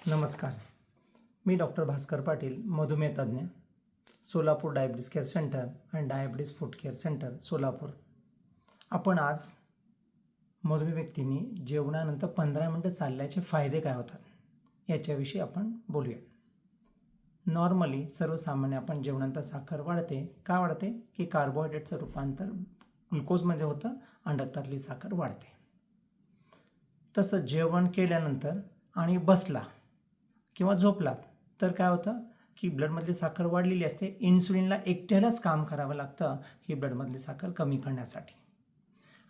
नमस्कार. मी डॉक्टर भास्कर पाटील, मधुमेह तज्ज्ञ, सोलापूर डायबिटीज केअर सेंटर आणि diabetes food care centre, Solapur. आपण आज मधुमेह व्यक्तींनी जेवणानंतर 15 मिनटं चालल्याचे फायदे काय होतात याच्याविषयी आपण बोलूया. नॉर्मली सर्वसामान्य आपण जेवणानंतर साखर वाढते. का वाढते? की कार्बोहायड्रेटचं रूपांतर ग्लुकोजमध्ये होतं आणि रक्तातली साखर वाढते. तसं जेवण केल्यानंतर आणि बसला किंवा झोपलात तर काय होतं की ब्लडमधली साखर वाढलेली असते. इन्सुलिनला एकट्यालाच काम करावं लागतं ही ब्लडमधली साखर कमी करण्यासाठी.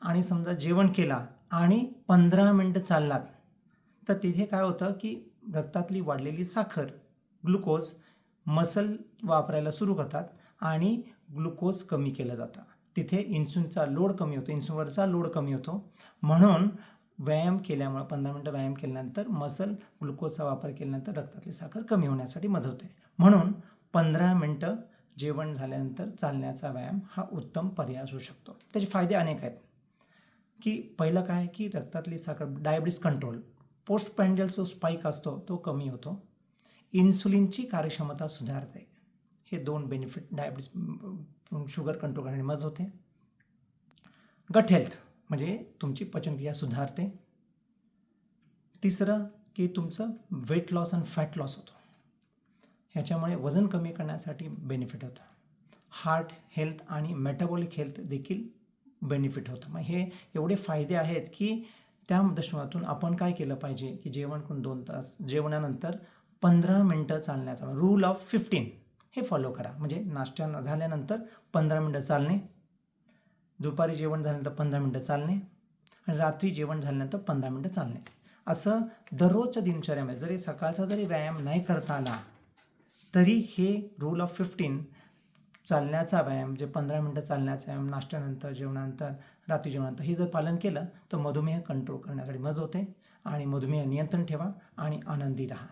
आणि समजा जेवण केला आणि 15 मिनटं चाललात तर तिथे काय होतं की रक्तातली वाढलेली साखर, ग्लुकोज मसल वापरायला सुरू करतात आणि ग्लुकोज कमी केलं जातं. तिथे इन्सुलिनचा लोड कमी होतो, इन्सुलिनवरचा लोड कमी होतो. म्हणून व्यायाम केल्यामुळे 15 मिनटं व्यायाम केल्यानंतर मसल ग्लुकोजचा वापर केल्यानंतर रक्तातली साखर कमी होण्यासाठी मदत होते. म्हणून 15 मिनटं जेवण झाल्यानंतर चालण्याचा व्यायाम हा उत्तम पर्याय असू शकतो. त्याचे फायदे अनेक आहेत. की पहिलं काय की रक्तातली साखर, डायबिटीज कंट्रोल, पोस्टप्रँडियल जो स्पाइक असतो तो कमी होतो. इन्सुलिनची कार्यक्षमता सुधारते. हे 2 बेनिफिट डायबिटीज शुगर कंट्रोल करण्यास मदत होते. गट हेल्थ म्हणजे तुमची पचनक्रिया सुधारते. तिसरं की तुमचं वेट लॉस आणि फॅट लॉस होतो. ह्याच्यामुळे वजन कमी करण्यासाठी बेनिफिट होतं. हार्ट हेल्थ आणि मेटाबॉलिक हेल्थ देखील बेनिफिट होतं. मग हे एवढे फायदे आहेत की त्या दृष्टिकोनातून आपण काय केलं पाहिजे की जेवण करून 2 तास जेवणानंतर 15 मिनटं चालण्याचा रूल ऑफ 15 हे फॉलो करा. म्हणजे नाश्ता झाल्यानंतर 15 मिनटं चालणे, दुपारी जेवण झाल्यानंतर 15 मिनटं चालणे आणि रात्री जेवण झाल्यानंतर 15 मिनटं चालणे. असं दररोजच्या दिनचर्यामध्ये जरी सकाळचा जरी व्यायाम नाही करता आला तरी हे रूल ऑफ 15 चालण्याचा व्यायाम, जे 15 मिनटं चालण्याचा व्यायाम नाश्त्यानंतर, जेवणानंतर, रात्री जेवणानंतर हे जर पालन केलं तर मधुमेह कंट्रोल करण्यासाठी मदत होते. आणि मधुमेह नियंत्रण ठेवा आणि आनंदी राहा.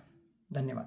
धन्यवाद.